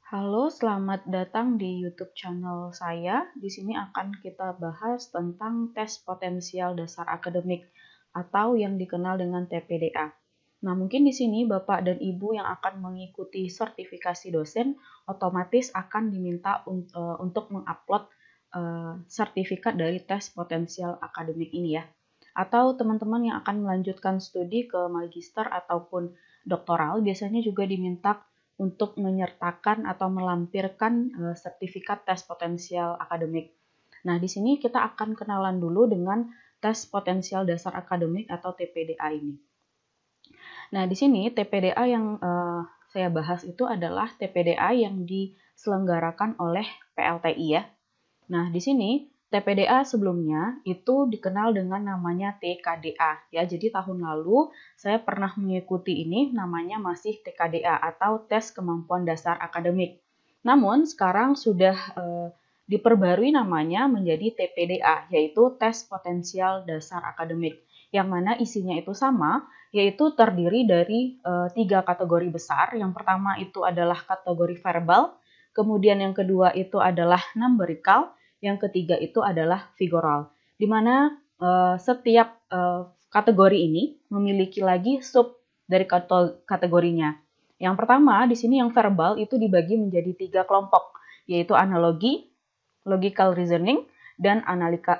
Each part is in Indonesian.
Halo, selamat datang di YouTube channel saya. Di sini akan kita bahas tentang tes potensial dasar akademik atau yang dikenal dengan TPDA. Nah, mungkin di sini Bapak dan Ibu yang akan mengikuti sertifikasi dosen otomatis akan diminta untuk mengupload sertifikat dari tes potensial akademik ini ya. Atau teman-teman yang akan melanjutkan studi ke magister ataupun doktoral biasanya juga diminta untuk menyertakan atau melampirkan sertifikat tes potensial akademik. Nah, di sini kita akan kenalan dulu dengan tes potensial dasar akademik atau TPDA ini. Nah, di sini TPDA yang saya bahas itu adalah TPDA yang diselenggarakan oleh PLTI ya. Nah, di sini TPDA sebelumnya itu dikenal dengan namanya TKDA ya. Jadi tahun lalu saya pernah mengikuti ini namanya masih TKDA atau Tes Kemampuan Dasar Akademik. Namun sekarang sudah diperbarui namanya menjadi TPDA yaitu Tes Potensial Dasar Akademik. Yang mana isinya itu sama, yaitu terdiri dari 3 kategori besar. Yang pertama itu adalah kategori verbal, kemudian yang kedua itu adalah numerical, yang ketiga itu adalah figural, di mana setiap kategori ini memiliki lagi sub dari kategorinya. Yang pertama di sini yang verbal itu dibagi menjadi 3 kelompok, yaitu analogi, logical reasoning, dan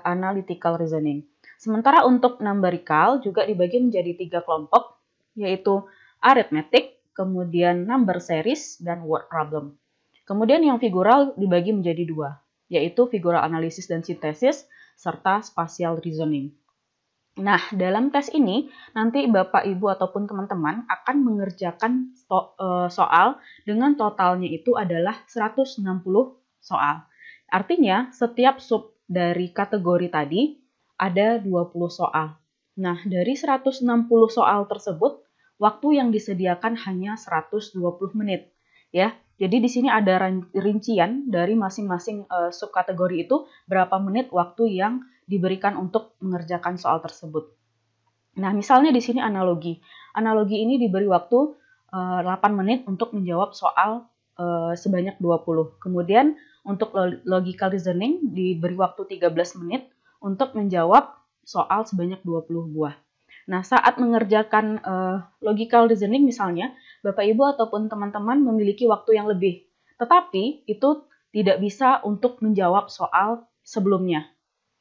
analytical reasoning. Sementara untuk numerical juga dibagi menjadi 3 kelompok, yaitu arithmetic, kemudian number series, dan word problem. Kemudian yang figural dibagi menjadi 2, yaitu figural analisis dan sintesis, serta spatial reasoning. Nah, dalam tes ini, nanti Bapak, Ibu, ataupun teman-teman akan mengerjakan soal dengan totalnya itu adalah 160 soal. Artinya, setiap sub dari kategori tadi ada 20 soal. Nah, dari 160 soal tersebut, waktu yang disediakan hanya 120 menit. Ya, jadi di sini ada rincian dari masing-masing subkategori itu berapa menit waktu yang diberikan untuk mengerjakan soal tersebut. Nah, misalnya di sini analogi. Analogi ini diberi waktu 8 menit untuk menjawab soal sebanyak 20. Kemudian untuk logical reasoning diberi waktu 13 menit untuk menjawab soal sebanyak 20 buah. Nah, saat mengerjakan logical reasoning misalnya, Bapak Ibu ataupun teman-teman memiliki waktu yang lebih. Tetapi itu tidak bisa untuk menjawab soal sebelumnya.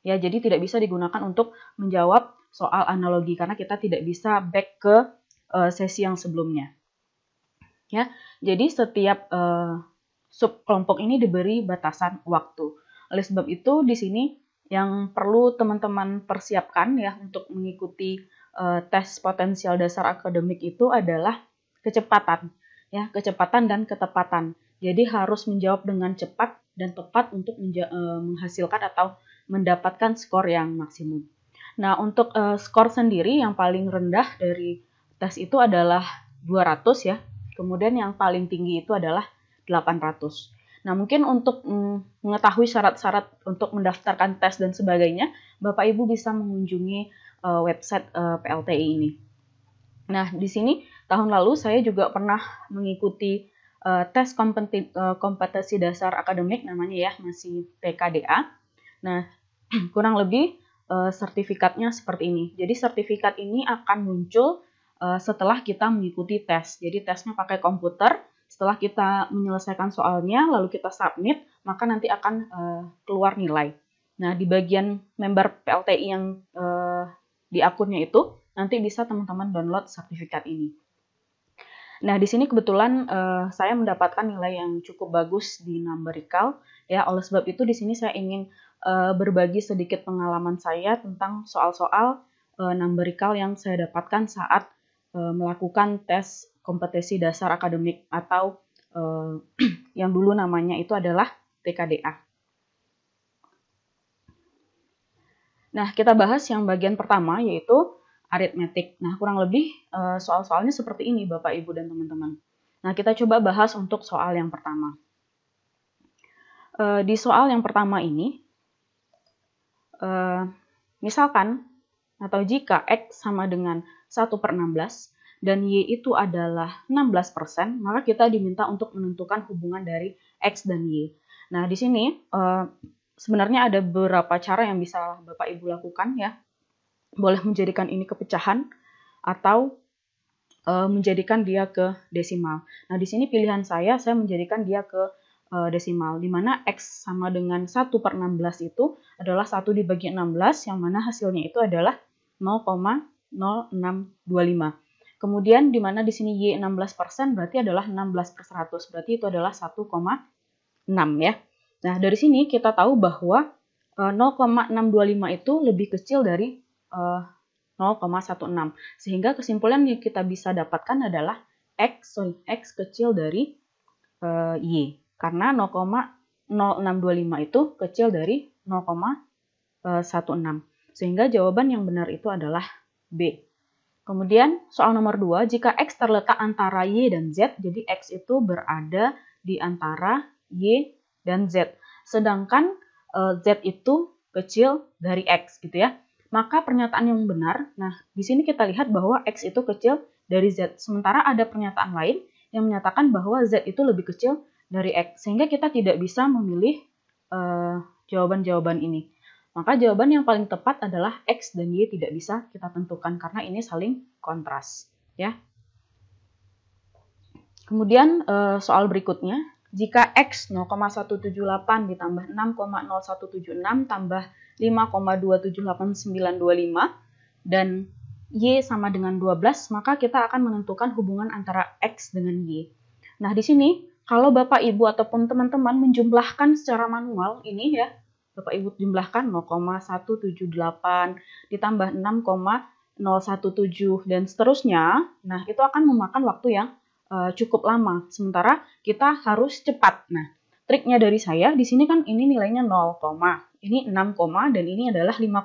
Ya, jadi tidak bisa digunakan untuk menjawab soal analogi karena kita tidak bisa back ke sesi yang sebelumnya. Ya, jadi setiap sub kelompok ini diberi batasan waktu. Oleh sebab itu di sini yang perlu teman-teman persiapkan ya untuk mengikuti tes potensial dasar akademik itu adalah kecepatan, ya, kecepatan dan ketepatan. Jadi harus menjawab dengan cepat dan tepat untuk menghasilkan atau mendapatkan skor yang maksimum. Nah, untuk skor sendiri yang paling rendah dari tes itu adalah 200 ya. Kemudian yang paling tinggi itu adalah 800. Nah, mungkin untuk mengetahui syarat-syarat untuk mendaftarkan tes dan sebagainya, Bapak Ibu bisa mengunjungi website PLTI ini. Nah, di sini tahun lalu saya juga pernah mengikuti tes kompetensi dasar akademik namanya ya, masih TKDA. Nah, kurang lebih sertifikatnya seperti ini. Jadi sertifikat ini akan muncul setelah kita mengikuti tes. Jadi tesnya pakai komputer. Setelah kita menyelesaikan soalnya, lalu kita submit, maka nanti akan keluar nilai. Nah, di bagian member PLTI yang di akunnya itu, nanti bisa teman-teman download sertifikat ini. Nah, di sini kebetulan saya mendapatkan nilai yang cukup bagus di numerical. Ya, oleh sebab itu di sini saya ingin berbagi sedikit pengalaman saya tentang soal-soal numerical yang saya dapatkan saat melakukan tes kompetensi dasar akademik atau yang dulu namanya itu adalah TKDA. Nah, kita bahas yang bagian pertama yaitu aritmetik. Nah, kurang lebih soal-soalnya seperti ini Bapak, Ibu, dan teman-teman. Nah, kita coba bahas untuk soal yang pertama. Di soal yang pertama ini, misalkan atau jika X sama dengan 1/16 dan Y itu adalah 16%, maka kita diminta untuk menentukan hubungan dari X dan Y. Nah, di sini sebenarnya ada beberapa cara yang bisa Bapak Ibu lakukan ya. Boleh menjadikan ini kepecahan atau menjadikan dia ke desimal. Nah, di sini pilihan saya menjadikan dia ke desimal, di mana X sama dengan 1/16 itu adalah 1 dibagi 16, yang mana hasilnya itu adalah 0,0625. Kemudian di mana di sini Y 16% berarti adalah 16/100, berarti itu adalah 1,6 ya. Nah, dari sini kita tahu bahwa 0,625 itu lebih kecil dari 0,16. Sehingga kesimpulan yang kita bisa dapatkan adalah X kecil dari Y. Karena 0,0625 itu kecil dari 0,16. Sehingga jawaban yang benar itu adalah B. Kemudian soal nomor 2, jika X terletak antara Y dan Z, jadi X itu berada di antara Y dan Z. Sedangkan Z itu kecil dari X gitu ya. Maka pernyataan yang benar, nah di sini kita lihat bahwa X itu kecil dari Z. Sementara ada pernyataan lain yang menyatakan bahwa Z itu lebih kecil dari X. Sehingga kita tidak bisa memilih jawaban-jawaban ini. Maka jawaban yang paling tepat adalah X dan Y tidak bisa kita tentukan karena ini saling kontras. Ya. Kemudian soal berikutnya, jika X 0,178 ditambah 6,0176 tambah 5,278925 dan Y sama dengan 12, maka kita akan menentukan hubungan antara X dengan Y. Nah, di sini kalau Bapak Ibu ataupun teman-teman menjumlahkan secara manual ini ya, Bapak Ibu jumlahkan 0,178 ditambah 6,017 dan seterusnya. Nah, itu akan memakan waktu yang cukup lama. Sementara kita harus cepat. Nah, triknya dari saya di sini kan ini nilainya 0, ini 6, dan ini adalah 5,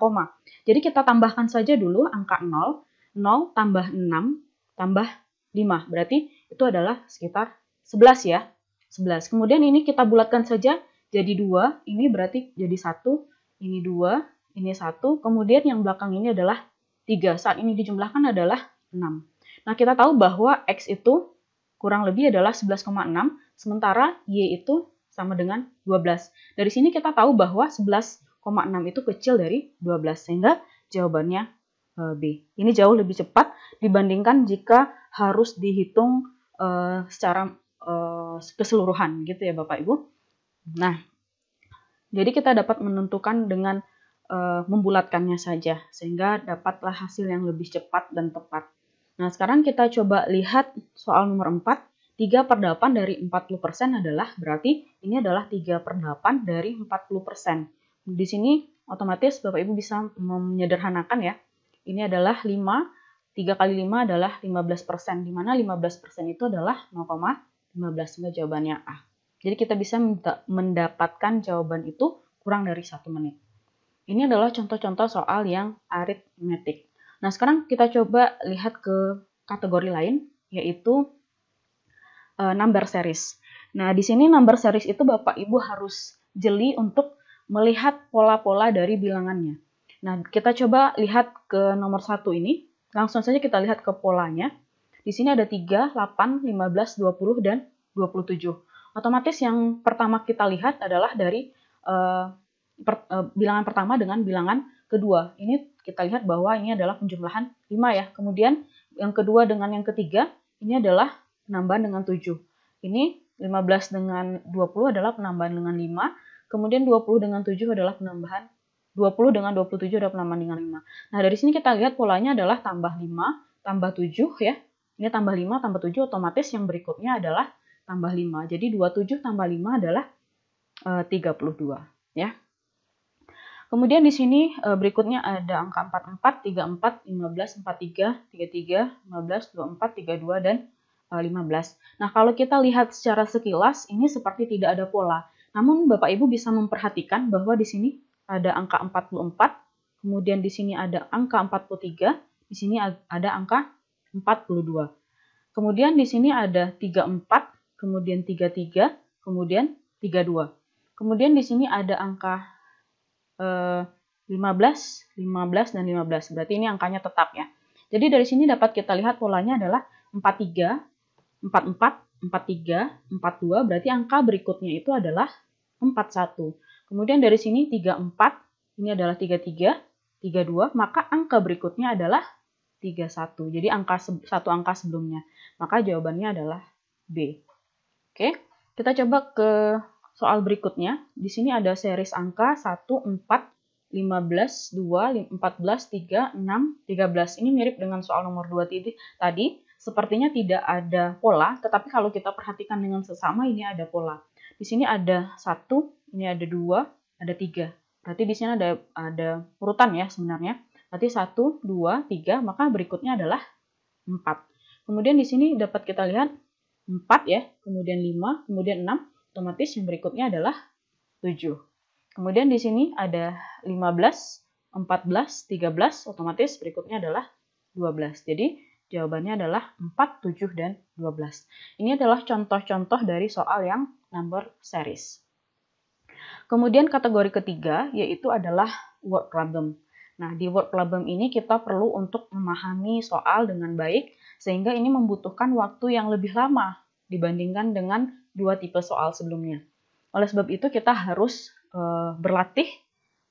Jadi kita tambahkan saja dulu angka 0, 0 tambah 6 tambah 5. Berarti itu adalah sekitar 11 ya. 11. Kemudian ini kita bulatkan saja jadi 2, ini berarti jadi 1, ini 2, ini 1, kemudian yang belakang ini adalah 3. Saat ini dijumlahkan adalah 6. Nah, kita tahu bahwa X itu kurang lebih adalah 11,6, sementara Y itu sama dengan 12. Dari sini kita tahu bahwa 11,6 itu kecil dari 12, sehingga jawabannya B. Ini jauh lebih cepat dibandingkan jika harus dihitung secara keseluruhan gitu ya Bapak Ibu. Nah, jadi kita dapat menentukan dengan membulatkannya saja, sehingga dapatlah hasil yang lebih cepat dan tepat. Nah, sekarang kita coba lihat soal nomor 4. 3/8 dari 40% adalah, berarti ini adalah 3/8 dari 40%. Di sini otomatis Bapak Ibu bisa menyederhanakan ya. Ini adalah 5, 3 kali 5 adalah 15%, di mana 15% itu adalah 0,15, sehingga jawabannya A. Jadi kita bisa mendapatkan jawaban itu kurang dari 1 menit. Ini adalah contoh-contoh soal yang aritmetik. Nah, sekarang kita coba lihat ke kategori lain, yaitu number series. Nah, di sini number series itu Bapak Ibu harus jeli untuk melihat pola-pola dari bilangannya. Nah, kita coba lihat ke nomor 1 ini. Langsung saja kita lihat ke polanya. Di sini ada 3, 8, 15, 20, dan 27. Otomatis yang pertama kita lihat adalah dari bilangan pertama dengan bilangan kedua. Ini kita lihat bahwa ini adalah penjumlahan 5 ya. Kemudian yang kedua dengan yang ketiga, ini adalah penambahan dengan 7. Ini 15 dengan 20 adalah penambahan dengan 5. Kemudian 20 dengan 7 adalah penambahan 20 dengan 27 adalah penambahan dengan 5. Nah, dari sini kita lihat polanya adalah tambah 5, tambah 7 ya. Ini tambah 5, tambah 7, otomatis yang berikutnya adalah tambah 5. Jadi 27 tambah 5 adalah 32 ya. Kemudian di sini berikutnya ada angka 44, 34, 15, 43, 33, 15, 24, 32, dan 15. Nah, kalau kita lihat secara sekilas, ini seperti tidak ada pola. Namun, Bapak Ibu bisa memperhatikan bahwa di sini ada angka 44, kemudian di sini ada angka 43, di sini ada angka 42. Kemudian di sini ada 34, kemudian 33, kemudian 32. Kemudian di sini ada angka 15, 15, dan 15. Berarti ini angkanya tetap ya. Jadi dari sini dapat kita lihat polanya adalah 43, 44, 43, 42, berarti angka berikutnya itu adalah 41. Kemudian dari sini 34, ini adalah 33, 32, maka angka berikutnya adalah 31. Jadi satu angka sebelumnya. Maka jawabannya adalah B. Oke, kita coba ke soal berikutnya. Di sini ada series angka 1, 4, 15, 2, 14, 3, 6, 13. Ini mirip dengan soal nomor 2 tadi. Sepertinya tidak ada pola, tetapi kalau kita perhatikan dengan sesama ini ada pola. Di sini ada 1, ini ada 2, ada 3. Berarti di sini ada urutan ya sebenarnya. Berarti 1, 2, 3, maka berikutnya adalah 4. Kemudian di sini dapat kita lihat 4 ya, kemudian 5, kemudian 6, otomatis yang berikutnya adalah 7. Kemudian di sini ada 15, 14, 13, otomatis berikutnya adalah 12. Jadi jawabannya adalah 4, 7, dan 12. Ini adalah contoh-contoh dari soal yang number series. Kemudian kategori ketiga yaitu adalah word problem. Nah, di word problem ini kita perlu untuk memahami soal dengan baik sehingga ini membutuhkan waktu yang lebih lama dibandingkan dengan dua tipe soal sebelumnya. Oleh sebab itu kita harus berlatih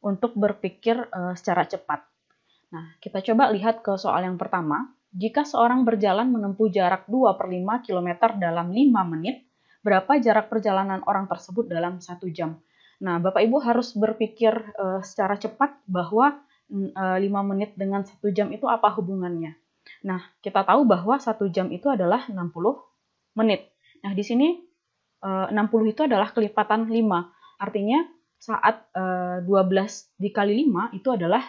untuk berpikir secara cepat. Nah, kita coba lihat ke soal yang pertama. Jika seorang berjalan menempuh jarak 2/5 km dalam 5 menit, berapa jarak perjalanan orang tersebut dalam 1 jam? Nah, Bapak Ibu harus berpikir secara cepat bahwa 5 menit dengan 1 jam itu apa hubungannya. Nah, kita tahu bahwa 1 jam itu adalah 60 menit. Nah, di sini 60 itu adalah kelipatan 5. Artinya saat 12 dikali 5 itu adalah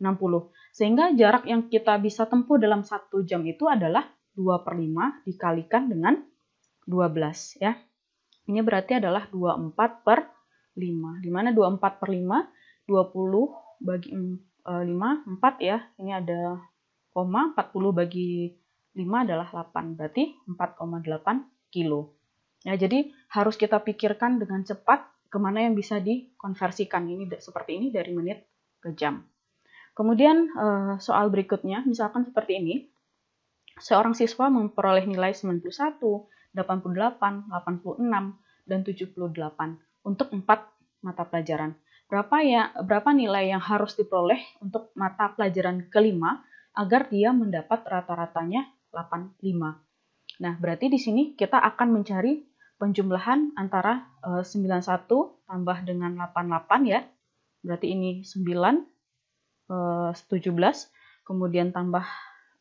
60. Sehingga jarak yang kita bisa tempuh dalam 1 jam itu adalah 2/5 dikalikan dengan 12 ya. Ini berarti adalah 24/5. Di mana 24/5, 20 bagi 5, 4 ya. Ini ada koma, 40 bagi 5 adalah 8. Berarti 4,8 kilo. Ya, jadi harus kita pikirkan dengan cepat kemana yang bisa dikonversikan. Ini seperti ini dari menit ke jam. Kemudian soal berikutnya, misalkan seperti ini. Seorang siswa memperoleh nilai 91, 88, 86, dan 78 untuk 4 mata pelajaran. Berapa nilai yang harus diperoleh untuk mata pelajaran kelima agar dia mendapat rata-ratanya 85. Nah, berarti di sini kita akan mencari penjumlahan antara 91 tambah dengan 88 ya. Berarti ini 9, 17, kemudian tambah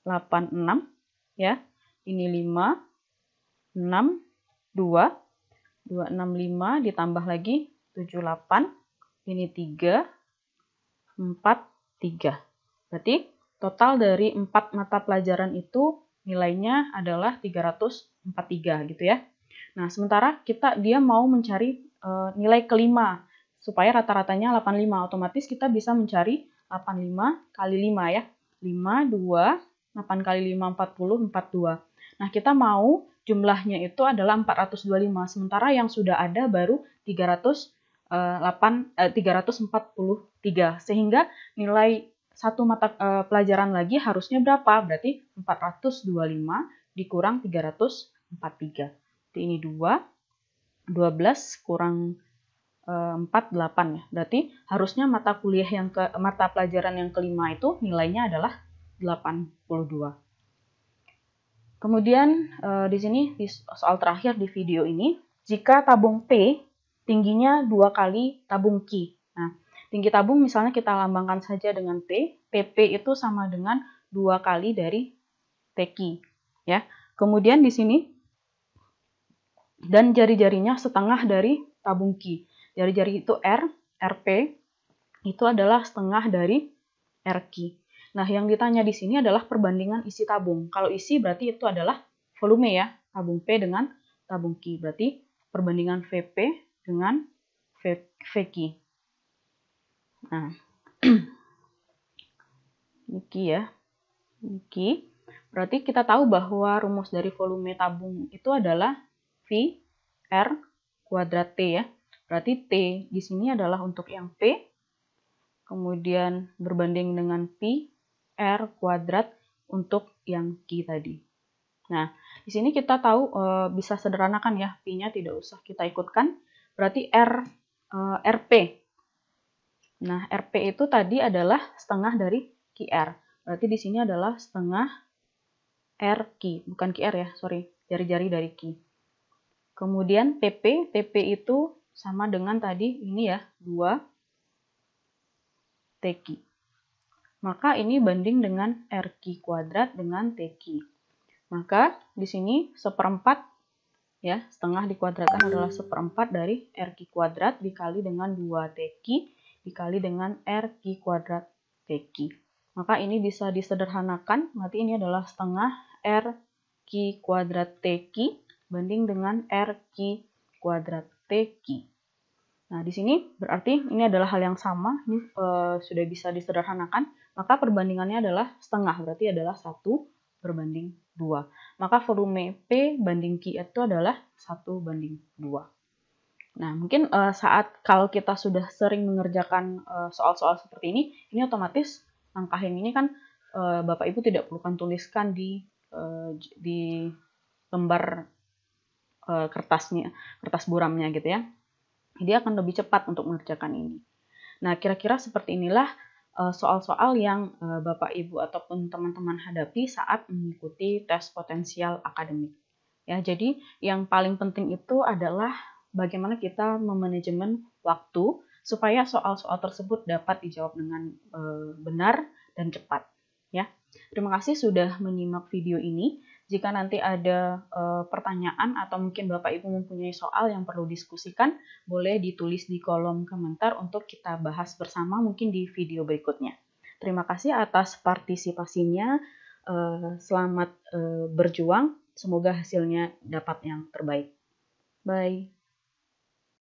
86 ya. Ini 5, 6, 2, 265 ditambah lagi 78, ini 3, 4, 3. Berarti total dari 4 mata pelajaran itu nilainya adalah 343 gitu ya. Nah, sementara dia mau mencari nilai kelima supaya rata-ratanya 85. Otomatis kita bisa mencari 85 kali 5 ya. 5, 2, 8 kali 5, 40, 42. Nah, kita mau jumlahnya itu adalah 425. Sementara yang sudah ada baru 343. Sehingga nilai satu mata pelajaran lagi harusnya berapa? Berarti 425 dikurang 343. Jadi ini 2, 12 kurang 4, 8 ya. Berarti harusnya mata pelajaran yang kelima itu nilainya adalah 82. Kemudian di sini di soal terakhir di video ini, jika tabung P tingginya 2 kali tabung Q. Nah, tinggi tabung misalnya kita lambangkan saja dengan T. TP itu sama dengan 2 kali dari TQ ya. Kemudian di sini dan jari-jarinya setengah dari tabung Q. Jari-jari itu R, RP itu adalah setengah dari RQ. Nah, yang ditanya di sini adalah perbandingan isi tabung. Kalau isi berarti itu adalah volume ya, tabung P dengan tabung Q. Berarti perbandingan VP dengan VQ. Nah, ini Q ya. Ini Q. Berarti kita tahu bahwa rumus dari volume tabung itu adalah V R kuadrat T ya. Berarti T di sini adalah untuk yang P, kemudian berbanding dengan P R kuadrat untuk yang Q tadi. Nah, di sini kita tahu bisa sederhanakan ya, Pi-nya tidak usah kita ikutkan, berarti RP. Nah, RP itu tadi adalah setengah dari QR. Berarti di sini adalah setengah RQ, bukan QR ya, sorry, jari-jari dari Q. Kemudian TP itu sama dengan tadi ini ya, 2 TQ. Maka ini banding dengan RQ kuadrat dengan TQ. Maka di sini seperempat ya, setengah dikuadratkan adalah seperempat dari RQ kuadrat dikali dengan 2 TQ dikali dengan RQ kuadrat TQ. Maka ini bisa disederhanakan, berarti ini adalah setengah RQ kuadrat TQ banding dengan RQ kuadrat TQ. Nah, di sini berarti ini adalah hal yang sama, ini sudah bisa disederhanakan, maka perbandingannya adalah setengah, berarti adalah 1/2. Maka volume P banding Q itu adalah 1/2. Nah, mungkin saat kalau kita sudah sering mengerjakan soal-soal seperti ini otomatis langkah yang ini kan Bapak Ibu tidak perlukan tuliskan di lembar kertasnya, kertas buramnya gitu ya. Dia akan lebih cepat untuk mengerjakan ini. Nah, kira-kira seperti inilah soal-soal yang Bapak Ibu ataupun teman-teman hadapi saat mengikuti tes potensial akademik. Ya, jadi yang paling penting itu adalah bagaimana kita memanajemen waktu supaya soal-soal tersebut dapat dijawab dengan benar dan cepat. Ya, terima kasih sudah menyimak video ini. Jika nanti ada pertanyaan atau mungkin Bapak Ibu mempunyai soal yang perlu diskusikan, boleh ditulis di kolom komentar untuk kita bahas bersama mungkin di video berikutnya. Terima kasih atas partisipasinya. Selamat berjuang. Semoga hasilnya dapat yang terbaik. Bye.